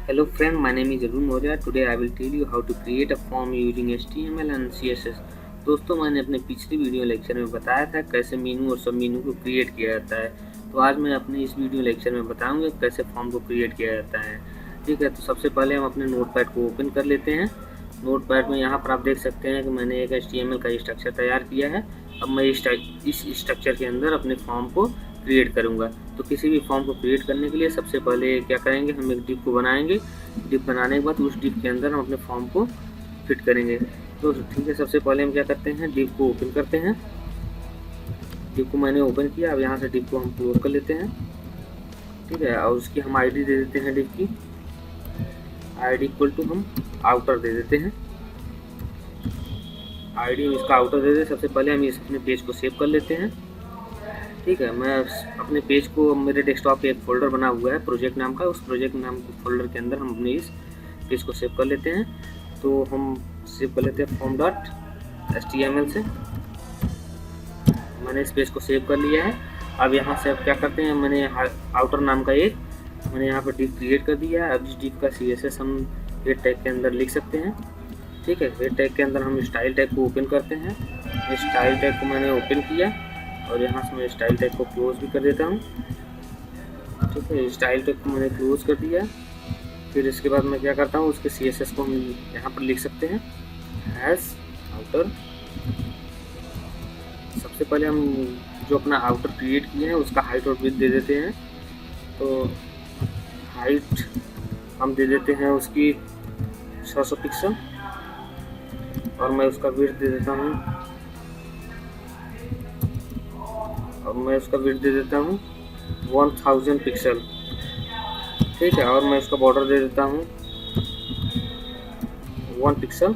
Hello friend, my name is Arun Moria. Today I will tell you how to create a form using HTML and CSS. दोस्तों, मैंने अपने पिछली video lecture में बताया था कैसे मेनू और सब मेनू को क्रिएट किया जाता है। तो आज मैं अपने इस वीडियो लेक्चर में बताऊंगा कैसे फॉर्म को क्रिएट किया जाता है। ठीक है, तो सबसे पहले हम अपने नोटपैड को ओपन कर लेते हैं। नोटपैड में यहाँ पर आप देख सकते हैं कि मैंने एक HTML का स्ट्रक्चर तैयार किया है। अब मैं इस स्ट्रक्चर के अंदर अपने फॉर्म को क्रिएट करूँगा। तो किसी भी फॉर्म को क्रिएट करने के लिए सबसे पहले क्या करेंगे, हम एक डिव को बनाएंगे। डिव बनाने के बाद उस डिव के अंदर हम अपने फॉर्म को फिट करेंगे। तो ठीक है, सबसे पहले हम क्या करते हैं, डिव को ओपन करते हैं। डिव को मैंने ओपन किया। अब यहाँ से डिव को हम क्लोज कर लेते हैं। ठीक है, और उसकी हम आईडी दे देते हैं। डिव की आईडी इक्वल टू हम आउटर दे देते हैं। आईडी इसका आउटर दे देते। सबसे पहले हम इस अपने पेज को सेव कर लेते हैं। ठीक है, मैं अपने पेज को, मेरे डेस्कटॉप पे एक फ़ोल्डर बना हुआ है प्रोजेक्ट नाम का। उस प्रोजेक्ट नाम के फ़ोल्डर के अंदर हम अपने इस पेज को सेव कर लेते हैं। तो हम सेव कर लेते हैं form.html से। मैंने इस पेज को सेव कर लिया है। अब यहाँ से अब क्या करते हैं, मैंने आउटर नाम का एक मैंने यहाँ पर डिव क्रिएट कर दिया है। अब इस डिव का CSS हम हेड टैग के अंदर लिख सकते हैं। ठीक है, हेड टैग के अंदर हम स्टाइल टैग को ओपन करते हैं। स्टाइल टैग को मैंने ओपन किया और यहाँ से मैं स्टाइल टैग को क्लोज भी कर देता हूँ। ठीक है, स्टाइल टैग को मैंने क्लोज कर दिया। फिर इसके बाद मैं क्या करता हूँ, उसके CSS को हम यहाँ पर लिख सकते हैं हैश आउटर। सबसे पहले हम जो अपना आउटर क्रिएट किए हैं उसका हाइट और विड्थ दे देते हैं। तो हाइट हम दे देते हैं उसकी 600 पिक्सल और मैं उसका विड्थ दे देता हूँ, और मैं उसका विड्थ दे देता हूँ 1000 पिक्सल। ठीक है, और मैं उसका बॉर्डर दे देता हूँ 1 पिक्सल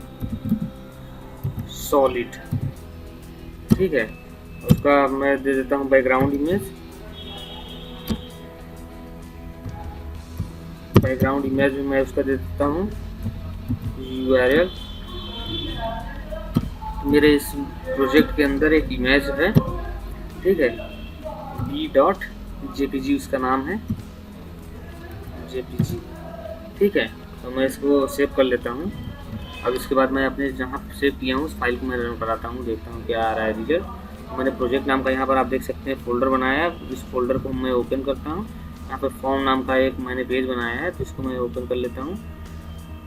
सॉलिड। ठीक है, उसका मैं दे देता हूँ बैकग्राउंड इमेज। बैकग्राउंड इमेज में मैं उसका दे देता हूँ URL। मेरे इस प्रोजेक्ट के अंदर एक इमेज है। ठीक है, b.jpg उसका नाम है, JPG। ठीक है, तो मैं इसको सेव कर लेता हूँ। अब इसके बाद मैं अपने जहाँ सेव किया हूँ उस फाइल को मैं रन कराता हूँ, देखता हूँ क्या आ रहा है रिजल्ट। मैंने प्रोजेक्ट नाम का यहाँ पर आप देख सकते हैं फ़ोल्डर बनाया है। इस फोल्डर को मैं ओपन करता हूँ। यहाँ पर फॉर्म नाम का एक मैंने पेज बनाया है, तो इसको मैं ओपन कर लेता हूँ।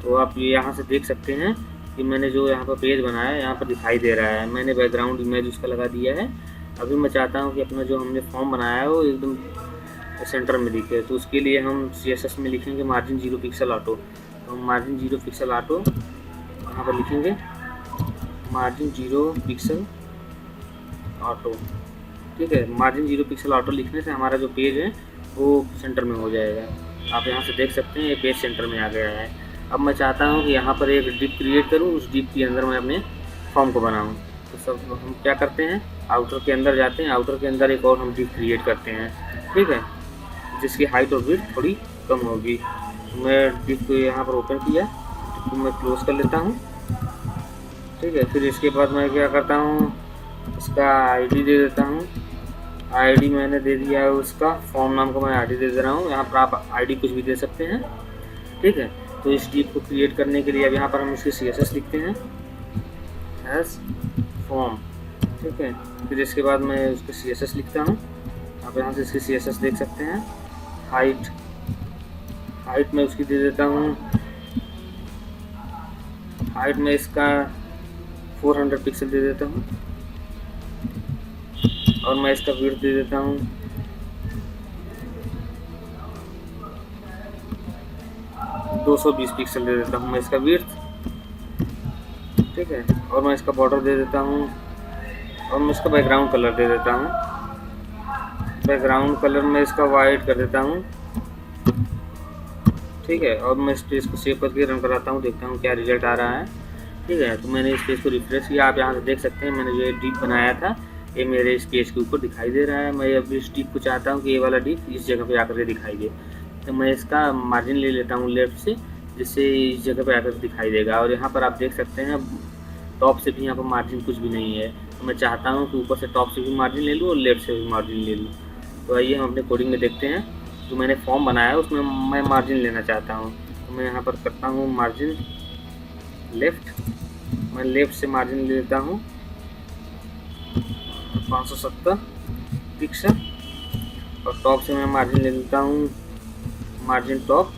तो आप ये यहाँ से देख सकते हैं कि मैंने जो यहाँ पर पेज बनाया है यहाँ पर दिखाई दे रहा है। मैंने बैकग्राउंड इमेज उसका लगा दिया है। अभी मैं चाहता हूँ कि अपना जो हमने फॉर्म बनाया है वो एकदम सेंटर में दिखे। तो उसके लिए हम CSS में लिखेंगे मार्जिन 0 पिक्सल ऑटो। तो हम मार्जिन 0 पिक्सल ऑटो यहाँ पर लिखेंगे, मार्जिन 0 पिक्सल ऑटो। ठीक है, मार्जिन 0 पिक्सल ऑटो लिखने से हमारा जो पेज है वो सेंटर में हो जाएगा। आप यहाँ से देख सकते हैं ये पेज सेंटर में आ गया है। अब मैं चाहता हूँ कि यहाँ पर एक डिव क्रिएट करूँ, उस डिव के अंदर मैं अपने फॉर्म को बनाऊँ। तो सब हम क्या करते हैं, आउटर के अंदर जाते हैं। आउटर के अंदर एक और हम डिव क्रिएट करते हैं। ठीक है, जिसकी हाइट और विड्थ थोड़ी कम होगी। तो मैं डिव को यहाँ पर ओपन किया, तो मैं क्लोज कर लेता हूँ। ठीक है, फिर इसके बाद मैं क्या करता हूँ, इसका आईडी दे देता हूँ। आईडी मैंने दे दिया है उसका, फॉर्म नाम को मैं आईडी दे रहा हूँ। यहाँ पर आप आईडी कुछ भी दे सकते हैं। ठीक है, तो इस डिव को क्रिएट करने के लिए अब यहाँ पर हम इसके CSS लिखते हैं हैश फॉर्म। ठीक है, फिर इसके बाद मैं उसके CSS लिखता हूँ। आप यहाँ से इसके CSS देख सकते हैं। हाइट मैं उसकी दे देता हूँ, हाइट में इसका 400 पिक्सल दे देता हूँ, और मैं इसका विड्थ दे देता हूँ 220 पिक्सल दे देता हूँ मैं इसका विड्थ। ठीक है, और मैं इसका बॉर्डर दे देता हूँ, और मैं इसका बैकग्राउंड कलर दे देता हूँ। बैकग्राउंड कलर में इसका वाइट कर देता हूँ। ठीक है, और मैं इस पेज को सेव करके रन कराता हूँ, देखता हूँ क्या रिजल्ट आ रहा है। ठीक है, तो मैंने इस पेज को रिफ्रेश किया। आप यहाँ से देख सकते हैं मैंने जो डिव बनाया था ये मेरे इस पेज के ऊपर दिखाई दे रहा है। मैं अब इस डिव को चाहता हूँ कि ये वाला डिव इस जगह पे आकर के दिखाई दे। तो मैं इसका मार्जिन ले लेता हूँ लेफ़्ट से, जिससे इस जगह पे आकर दिखाई देगा। और यहाँ पर आप देख सकते हैं टॉप से भी यहाँ पर मार्जिन कुछ भी नहीं है। तो मैं चाहता हूँ कि ऊपर से टॉप से भी मार्जिन ले लूँ और लेफ़्ट से भी मार्जिन ले लूँ। तो आइए हम अपने कोडिंग में देखते हैं। जो मैंने फॉर्म बनाया है उसमें मैं मार्जिन लेना चाहता हूँ। तो मैं यहाँ पर करता हूँ मार्जिन लेफ़्ट, मैं लेफ़्ट से मार्जिन ले लेता हूँ 570 पिक्सल, और टॉप से मैं मार्जिन ले लेता हूँ मार्जिन टॉप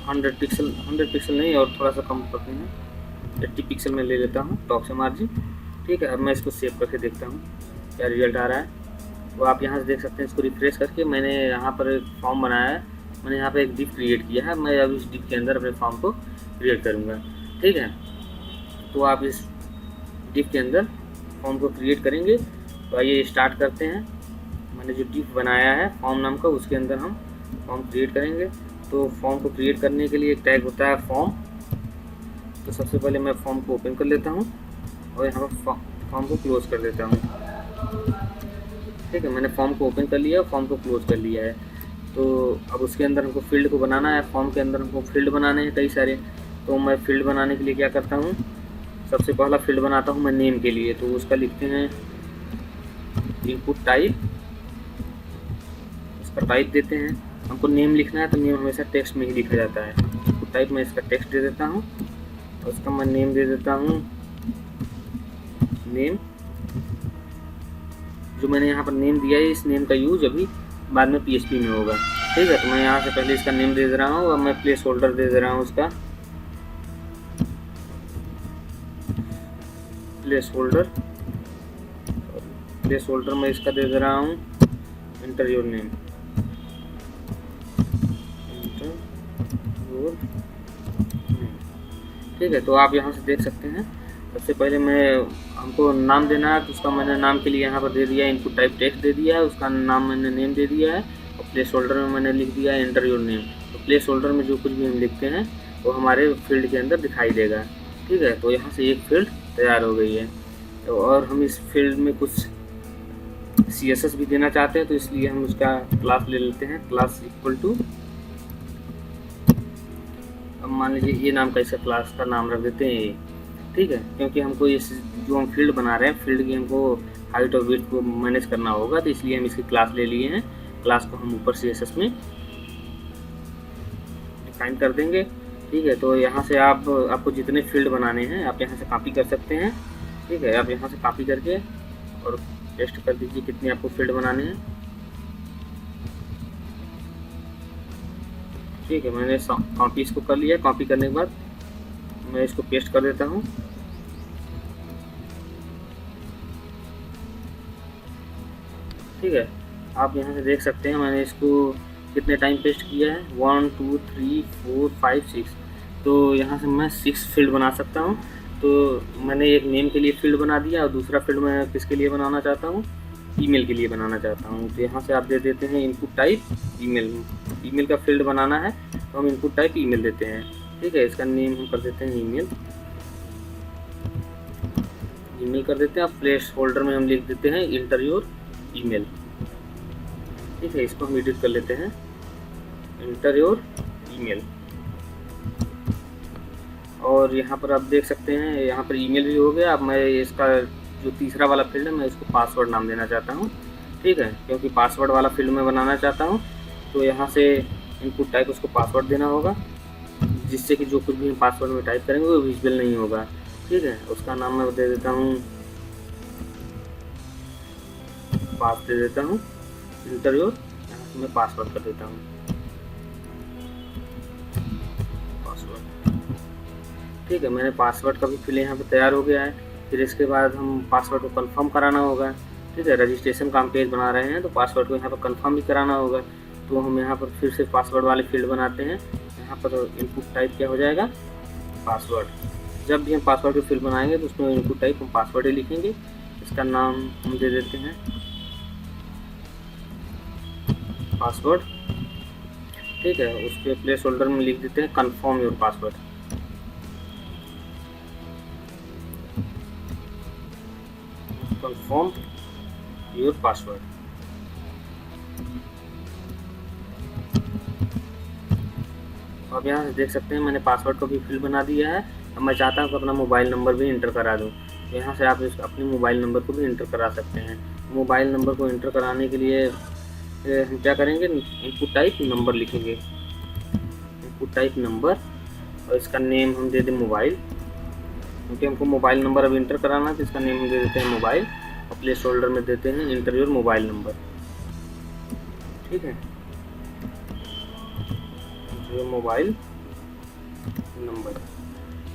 100 पिक्सल, 100 पिक्सल नहीं और थोड़ा सा कम करते हैं, 80 पिक्सल में ले लेता हूँ टॉप से मार्जिन। ठीक है, अब मैं इसको सेव करके देखता हूँ क्या रिजल्ट आ रहा है। तो आप यहाँ से देख सकते हैं, इसको रिफ्रेश करके मैंने यहाँ पर एक फॉर्म बनाया है, मैंने यहाँ पर एक डिप क्रिएट किया है। मैं अब इस डिप के अंदर अपने फॉर्म को क्रिएट करूँगा। ठीक है, तो आप इस डिप के अंदर फॉर्म को क्रिएट करेंगे। तो आइए स्टार्ट करते हैं। मैंने जो डिप बनाया है फॉर्म नाम का, उसके अंदर हम फॉर्म क्रिएट करेंगे। तो फॉर्म को क्रिएट करने के लिए एक टैग होता है फॉर्म। तो सबसे पहले मैं फॉर्म को ओपन कर लेता हूँ और यहाँ पर फॉर्म को क्लोज कर देता हूँ। ठीक है, मैंने फॉर्म को ओपन कर लिया, फॉर्म को क्लोज कर लिया है। तो अब उसके अंदर हमको फील्ड को बनाना है। फॉर्म के अंदर हमको फील्ड बनाने हैं कई सारे। तो मैं फील्ड बनाने के लिए क्या करता हूँ, सबसे पहला फील्ड बनाता हूँ मैं नेम के लिए। तो उसका लिखते हैं इनपुट टाइप, उसका टाइप देते हैं। हमको नेम लिखना है तो नेम हमेशा टेक्स्ट में ही लिखा जाता है। इनपुट टाइप मैं इसका टेक्स्ट दे देता हूँ, और उसका मैं नेम दे देता हूँ नेम। जो मैंने यहाँ पर नेम दिया है, इस नेम का यूज अभी बाद में PHP में होगा। ठीक है, तो मैं यहाँ से पहले इसका नेम दे रहा हूँ, और मैं प्लेस होल्डर दे रहा हूँ उसका प्लेस होल्डर मैं इसका दे रहा हूँ एंटर योर नेम। ठीक है, तो आप यहाँ से देख सकते हैं, सबसे पहले हमको नाम देना है। तो उसका मैंने नाम के लिए यहाँ पर दे दिया है इनपुट टाइप टेक्स्ट दे दिया है, उसका नाम मैंने नेम दे दिया है, और प्लेस होल्डर में मैंने लिख दिया है एंटर योर नेम। तो प्लेस होल्डर में जो कुछ भी हम लिखते हैं वो हमारे फील्ड के अंदर दिखाई देगा। ठीक है, तो यहाँ से एक फील्ड तैयार हो गई है। तो और हम इस फील्ड में कुछ CSS भी देना चाहते हैं, तो इसलिए हम उसका क्लास ले लेते हैं, क्लास इक्वल टू, अब मान लीजिए ये नाम का, इसका क्लास का नाम रख देते हैं ये। ठीक है, क्योंकि हमको इस जो हम फील्ड बना रहे हैं, फील्ड की हमको हाइट और विड्थ को मैनेज करना होगा, तो इसलिए हम इसकी क्लास ले लिए हैं। क्लास को हम ऊपर CSS में डिफाइन कर देंगे। ठीक है, तो यहाँ से आपको जितने फील्ड बनाने हैं आप यहाँ से कॉपी कर सकते हैं। ठीक है, आप यहाँ से कॉपी करके और पेस्ट कर दीजिए कितने आपको फील्ड बनाने हैं। ठीक है, मैंने कॉपी इसको कर लिया। कॉपी करने के बाद मैं इसको पेस्ट कर देता हूँ। ठीक है, आप यहाँ से देख सकते हैं मैंने इसको कितने टाइम पेस्ट किया है, 1 2 3 4 5 6। तो यहाँ से मैं 6 फील्ड बना सकता हूँ। तो मैंने एक नेम के लिए फील्ड बना दिया, और दूसरा फील्ड मैं किसके लिए बनाना चाहता हूँ, ईमेल के लिए बनाना चाहता हूँ। तो यहाँ से आप दे देते हैं इनपुट टाइप ईमेल का फील्ड बनाना है, तो हम इनपुट टाइप ईमेल देते हैं। ठीक है, इसका नेम हम कर देते हैं ईमेल कर देते हैं। अब प्लेस होल्डर में हम लिख देते हैं एंटर योर ईमेल। ठीक है, इसको हम एडिट कर लेते हैं, एंटर योर ईमेल। और यहाँ पर आप देख सकते हैं, यहाँ पर ईमेल भी हो गया। अब मैं इसका जो तीसरा वाला फील्ड है, मैं इसको पासवर्ड नाम देना चाहता हूँ। ठीक है, क्योंकि पासवर्ड वाला फील्ड में बनाना चाहता हूँ, तो यहाँ से इनपुट टाइप उसको पासवर्ड देना होगा, जिससे कि जो कुछ भी हम पासवर्ड में टाइप करेंगे वो विजिबल नहीं होगा। ठीक है, उसका नाम मैं दे देता हूँ पास दे देता हूँ एंटर योर, यहाँ से मैं पासवर्ड कर देता हूँ पासवर्ड। ठीक है, मैंने पासवर्ड का भी फील्ड यहाँ पे तैयार हो गया है। फिर इसके बाद हम पासवर्ड को कंफर्म कराना होगा। ठीक है, रजिस्ट्रेशन का हम पेज बना रहे हैं, तो पासवर्ड को यहाँ पर कंफर्म भी कराना होगा। तो हम यहाँ पर फिर से पासवर्ड वाले फील्ड बनाते हैं। यहाँ पर इनपुट टाइप क्या हो जाएगा, पासवर्ड। जब भी हम पासवर्ड के फील्ड बनाएंगे तो उसमें इनपुट टाइप हम पासवर्ड ही लिखेंगे। इसका नाम हम दे देते हैं पासवर्ड। ठीक है, उसके प्लेस होल्डर में लिख देते हैं confirm your password. Confirm your password. अब यहाँ से देख सकते हैं मैंने पासवर्ड को भी फिल बना दिया है। अब मैं चाहता हूँ कि अपना मोबाइल नंबर भी इंटर करा दूँ। यहाँ से आप अपने मोबाइल नंबर को भी इंटर करा सकते हैं। मोबाइल नंबर को इंटर कराने के लिए हम क्या करेंगे, इनपुट टाइप नंबर लिखेंगे, इनपुट टाइप नंबर, और इसका नेम हम दे दें मोबाइल, क्योंकि हमको मोबाइल नंबर अब इंटर कराना है, तो इसका नेम हम दे देते हैं मोबाइल, और प्लेस होल्डर में देते हैं इंटर योर मोबाइल नंबर। ठीक है, मोबाइल नंबर।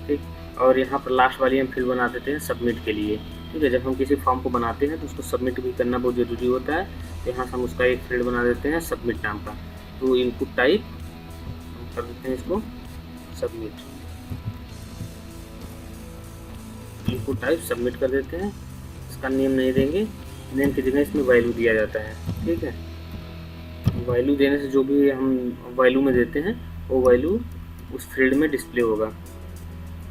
ठीक, और यहाँ पर लास्ट वाली हम फील्ड बना देते हैं सबमिट के लिए। ठीक है, जब हम किसी फॉर्म को बनाते हैं तो उसको सबमिट भी करना बहुत ज़रूरी होता है, तो यहाँ से हम उसका एक फील्ड बना देते हैं सबमिट नाम का। तो इनपुट टाइप हम कर देते हैं इसको सबमिट, इनपुट टाइप सबमिट कर देते हैं। इसका नेम नहीं देंगे, नेम की जगह इसमें वैल्यू दिया जाता है। ठीक है, वैल्यू देने से जो भी हम वैल्यू में देते हैं वो वैल्यू उस फील्ड में डिस्प्ले होगा।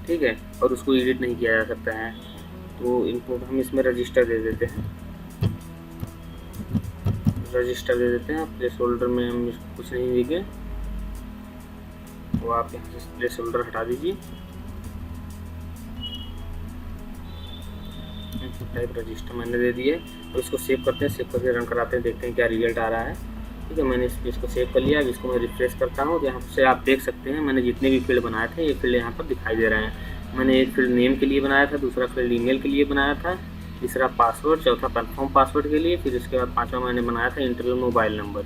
ठीक है, और उसको एडिट नहीं किया जा सकता है। तो इनपुट हम इसमें रजिस्टर दे देते हैं, रजिस्टर दे देते हैं। प्लेस होल्डर में हम इसको कुछ नहीं देंगे, तो आप यहाँ से प्लेस होल्डर हटा दीजिए। इनपुट टाइप रजिस्टर मैंने दे दिए, और इसको सेव करते हैं, सेव करके रन कराते हैं, देखते हैं क्या रिजल्ट आ रहा है। ठीक है, मैंने इसको सेव कर लिया। अब इसको मैं रिफ्रेश करता हूँ, यहाँ से आप देख सकते हैं मैंने जितने भी फील्ड बनाए थे ये फील्ड यहाँ पर दिखाई दे रहे हैं। मैंने एक फील्ड नेम के लिए बनाया था, दूसरा फील्ड ईमेल के लिए बनाया था, तीसरा पासवर्ड, चौथा कन्फर्म पासवर्ड के लिए, फिर इसके बाद पाँचवा मैंने बनाया था इंटरव्यू मोबाइल नंबर।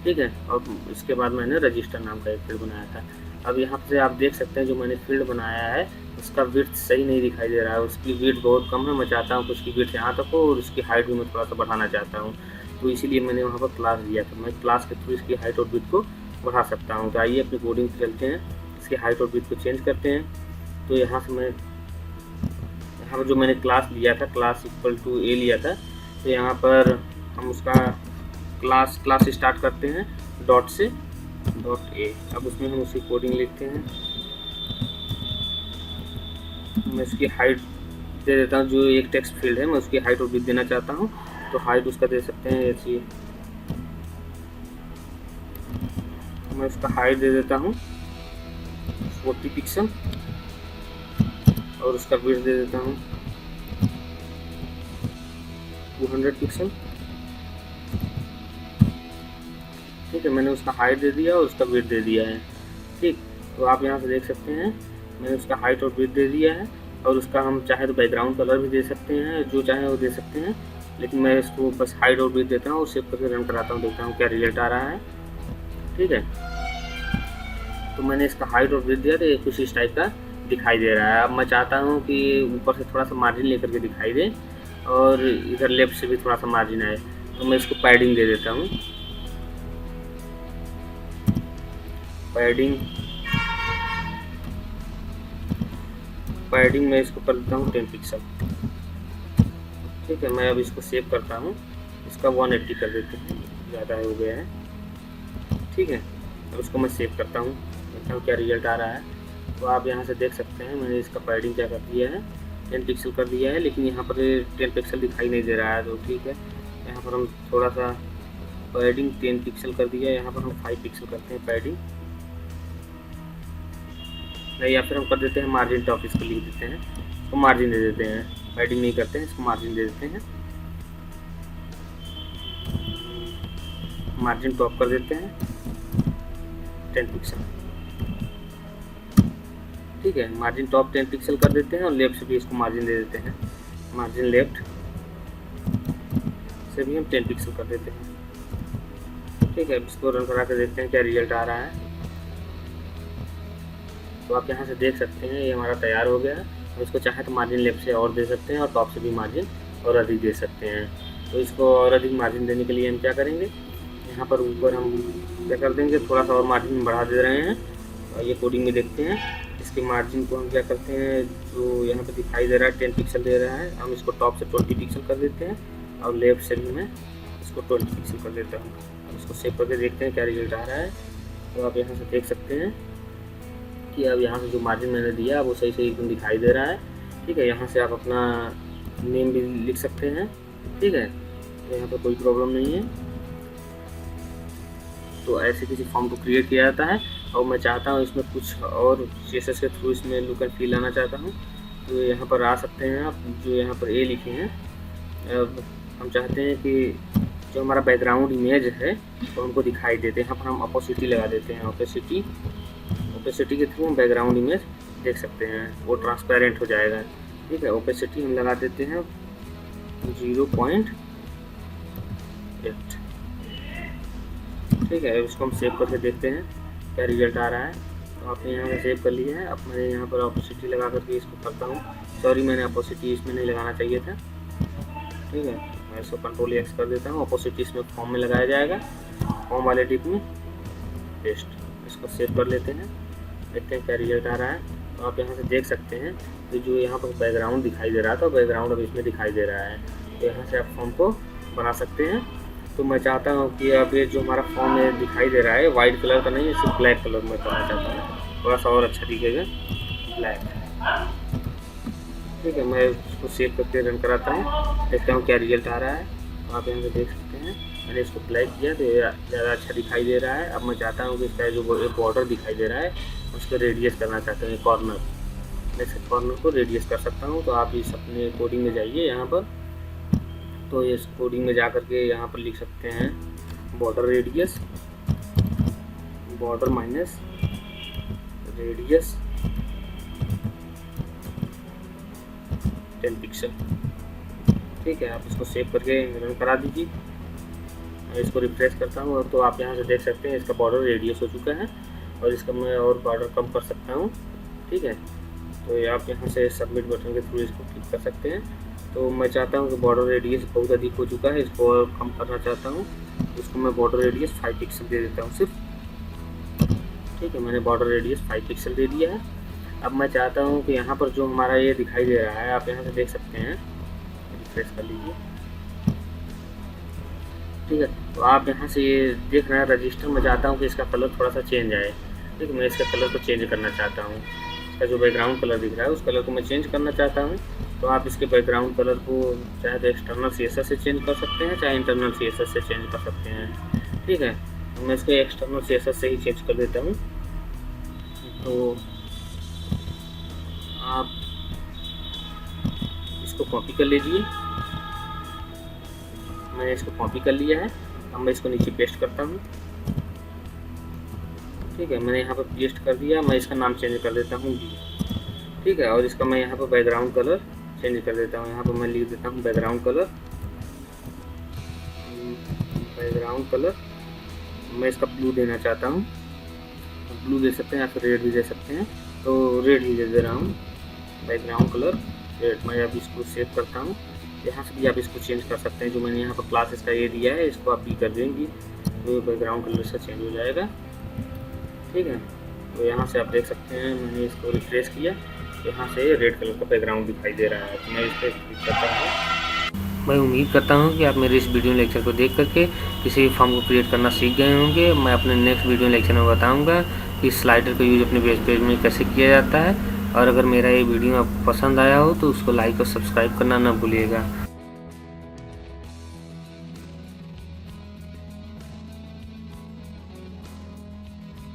ठीक है, और इसके बाद मैंने रजिस्टर नाम का एक फील्ड बनाया था। अब यहाँ से आप देख सकते हैं जो मैंने फील्ड बनाया है उसका विड्थ सही नहीं दिखाई दे रहा है, उसकी विड्थ बहुत कम है। मैं चाहता हूँ कि उसकी विड्थ यहाँ तक हो और उसकी हाइट भी मैं थोड़ा सा बढ़ाना चाहता हूँ, तो इसीलिए मैंने वहाँ पर क्लास दिया था। मैं क्लास के थ्रू इसकी हाइट और विड्थ को बढ़ा सकता हूँ। तो आइए अपनी कोडिंग पे चलते हैं, इसकी हाइट और विड्थ को चेंज करते हैं। तो यहाँ से मैं यहाँ पर जो मैंने क्लास लिया था, क्लास इक्वल टू ए लिया था, तो यहाँ पर हम उसका क्लास स्टार्ट करते हैं डॉट से, डॉट ए। अब उसमें हम उसकी कोडिंग लिखते हैं। मैं उसकी हाइट दे देता हूँ, जो एक टेक्स्ट फील्ड है मैं उसकी हाइट और विड्थ देना चाहता हूँ, तो हाइट उसका दे सकते हैं ऐसी, मैं उसका हाइट दे देता हूँ 40 पिक्सल, और उसका विड्थ दे देता हूँ 200 पिक्सल। ठीक है, मैंने उसका हाइट दे दिया और उसका विड्थ दे दिया है। ठीक, तो आप यहाँ से देख सकते हैं मैंने उसका हाइट और विड्थ दे दिया है, और उसका हम चाहे तो बैकग्राउंड कलर भी दे सकते हैं, जो चाहे वो दे सकते हैं, लेकिन मैं इसको बस हाइट और विड्थ देता हूँ और सेव करके रन कराता हूँ, देखता हूँ क्या रिजल्ट आ रहा है। ठीक है, तो मैंने इसका हाइट और विड्थ दिया तो ये कुछ इस टाइप का दिखाई दे रहा है। अब मैं चाहता हूँ कि ऊपर से थोड़ा सा मार्जिन लेकर के दिखाई दे और इधर लेफ्ट से भी थोड़ा सा मार्जिन आए, तो मैं इसको पैडिंग दे देता हूँ, पैडिंग मैं इसको कर देता हूँ 10 पिक्सल। ठीक है, मैं अब इसको सेव करता हूँ, इसका 180 कर देते हैं, ज़्यादा हो गया है। ठीक है, अब इसको मैं सेव करता हूँ, देखता हूँ क्या रिजल्ट आ रहा है। तो आप यहाँ से देख सकते हैं मैंने इसका पैडिंग क्या कर दिया है, 10 पिक्सल कर दिया है, लेकिन यहाँ पर 10 पिक्सल दिखाई नहीं दे रहा है। तो ठीक है, यहाँ पर हम थोड़ा सा पैडिंग 10 पिक्सल कर दिया, यहाँ पर हम 5 पिक्सल करते हैं पैडिंग, या फिर हम कर देते हैं मार्जिन टॉप, इसको लिख देते हैं, इसको मार्जिन दे देते हैं, पैडिंग नहीं करते हैं, इसको मार्जिन दे देते हैं, मार्जिन टॉप कर देते हैं 10 पिक्सल। ठीक है, मार्जिन टॉप 10 पिक्सल कर देते हैं, और लेफ्ट से भी इसको मार्जिन दे देते हैं, मार्जिन लेफ्ट से भी हम 10 पिक्सल कर देते हैं। ठीक है, इसको रन करा कर देखते हैं क्या रिजल्ट आ रहा है। तो आप यहाँ से देख सकते हैं ये हमारा तैयार हो गया है। और इसको चाहे तो मार्जिन लेफ्ट से और दे सकते हैं, और टॉप से भी मार्जिन और अधिक दे सकते हैं। तो इसको और अधिक मार्जिन देने के लिए हम क्या करेंगे, यहाँ पर ऊपर हम क्या कर देंगे, थोड़ा सा और मार्जिन बढ़ा दे रहे हैं, और ये कोडिंग में देखते हैं। इसके मार्जिन को हम क्या करते हैं, जो यहाँ पर दिखाई दे रहा है 10 पिक्सल दे रहा है, हम इसको टॉप से 20 पिक्सल कर देते हैं, और लेफ्ट से भी मैं इसको 20 पिक्सल कर देता हूँ। अब इसको सेव करके देखते हैं क्या रिजल्ट आ रहा है। तो आप यहाँ से देख सकते हैं कि अब यहाँ से जो मार्जिन मैंने दिया वो सही एकदम दिखाई दे रहा है। ठीक है, यहाँ से आप अपना नेम भी लिख सकते हैं। ठीक है, तो यहाँ पर कोई प्रॉब्लम नहीं है। तो ऐसे किसी फॉर्म को क्रिएट किया जाता है, और मैं चाहता हूँ इसमें कुछ और CSS के थ्रू इसमें लुक एंड फील आना चाहता हूँ, तो यहाँ पर आ सकते हैं आप, जो यहाँ पर ए लिखे हैं। अब हम चाहते हैं कि जो हमारा बैकग्राउंड इमेज है तो हमको दिखाई देते हैं। यहाँ पर हम अपोसिटी लगा देते हैं, ओपेसिटी के थ्रू हम बैकग्राउंड इमेज देख सकते हैं, वो ट्रांसपेरेंट हो जाएगा। ठीक है, ओपेसिटी हम लगा देते हैं 0.8। ठीक है, इसको हम सेव करके देखते हैं क्या रिजल्ट आ रहा है। तो आपने यहाँ पर सेव कर लिया है। अब मैं यहाँ पर अपोसिटी लगा करके इसको करता हूँ। सॉरी, मैंने अपोसिटी इसमें नहीं लगाना चाहिए था। ठीक है, मैं इसको कंट्रोल एक्स कर देता हूँ। अपोसिटी इसमें फॉर्म में लगाया जाएगा, फॉर्म वाले टिप में पेस्ट। इसको सेव कर लेते हैं, देखते हैं क्या रिजल्ट आ रहा है। तो आप यहाँ से देख सकते हैं कि जो यहाँ पर बैकग्राउंड दिखाई दे रहा था, बैकग्राउंड अब इसमें दिखाई दे रहा है। तो यहाँ से आप फॉर्म को बना सकते हैं। तो मैं चाहता हूँ कि अब ये जो हमारा फॉर्म में दिखाई दे रहा है वाइट कलर का नहीं है, सिर्फ ब्लैक कलर में करना चाहता हूँ, थोड़ा सा और अच्छा दिखेगा, ब्लैक। ठीक है, मैं इसको सेव करके रन कराता हूँ, देखता हूँ क्या रिजल्ट आ रहा है। तो आप यहाँ से देख सकते हैं मैंने इसको ब्लैक किया तो ज़्यादा अच्छा दिखाई दे रहा है। अब मैं चाहता हूँ कि इसका जो बॉर्डर दिखाई दे रहा है उसको रेडियस करना चाहते हैं, कॉर्नर, मैं इस कॉर्नर को रेडियस कर सकता हूँ। तो आप इस अपने कोडिंग में जाइए यहाँ पर, तो इस कोडिंग में जा कर के यहाँ पर लिख सकते हैं border radius, border minus radius 10 pixel. ठीक है, आप इसको सेव करके रन करा दीजिए। मैं इसको रिफ्रेश करता हूँ तो आप यहाँ से देख सकते हैं इसका बॉर्डर रेडियस हो चुका है और इसका मैं और बॉर्डर कम कर सकता हूँ। ठीक है, तो आप यहाँ से सबमिट बटन के थ्रू इसको क्लिक कर सकते हैं। तो मैं चाहता हूँ कि बॉर्डर रेडियस बहुत अधिक हो चुका है, इसको और कम करना चाहता हूँ। इसको मैं बॉर्डर रेडियस 5 पिक्सल दे देता हूँ सिर्फ। ठीक है, मैंने बॉर्डर रेडियस 5 पिक्सल दे दिया है। अब मैं चाहता हूँ कि यहाँ पर जो हमारा ये दिखाई दे रहा है, आप यहाँ से देख सकते हैं, रिफ्रेश कर लीजिए। ठीक है, तो आप यहाँ से ये देख रहे हैं रजिस्टर, मैं चाहता हूँ कि इसका कलर थोड़ा सा चेंज आए। ठीक है, मैं इसका कलर को चेंज करना चाहता हूँ। इसका जो बैकग्राउंड कलर दिख रहा है उस कलर को मैं चेंज करना चाहता हूँ। तो आप इसके बैकग्राउंड कलर को चाहे तो एक्सटर्नल CSS से चेंज कर सकते हैं, चाहे इंटरनल CSS से चेंज कर सकते हैं। ठीक है, तो मैं इसको एक्सटर्नल CSS से ही चेंज कर देता हूँ। तो आप इसको कॉपी कर लीजिए, मैंने इसको कॉपी कर लिया है। अब मैं इसको नीचे पेस्ट करता हूँ। ठीक है, मैंने यहाँ पर पेस्ट कर दिया। मैं इसका नाम चेंज कर देता हूँ। ठीक है, और इसका मैं यहाँ पर बैकग्राउंड कलर चेंज कर देता हूँ। यहाँ पर मैं लिख देता हूँ बैकग्राउंड कलर मैं इसका ब्लू देना चाहता हूँ। ब्लू दे सकते हैं या फिर रेड भी दे सकते हैं, तो रेड ही दे रहा हूँ, बैकग्राउंड कलर रेड। मैं अब इसको सेव करता हूँ। यहाँ से भी आप इसको चेंज कर सकते हैं। जो मैंने यहाँ पर क्लास इसका ये दिया है, इसको आप भी कर देंगे तो बैकग्राउंड कलर इसका चेंज हो जाएगा। ठीक है, तो यहाँ से आप देख सकते हैं मैंने इसको रिफ्रेश किया, यहाँ से रेड कलर का बैकग्राउंड दिखाई दे रहा है। तो मैं इस पर क्लिक करता हूँ। मैं उम्मीद करता हूँ कि आप मेरे इस वीडियो लेक्चर को देख करके किसी फॉर्म को क्रिएट करना सीख गए होंगे। मैं अपने नेक्स्ट वीडियो लेक्चर में बताऊँगा कि स्लाइडर का यूज अपने वेब पेज में कैसे किया जाता है। और अगर मेरा ये वीडियो आपको पसंद आया हो तो उसको लाइक और सब्सक्राइब करना ना भूलिएगा।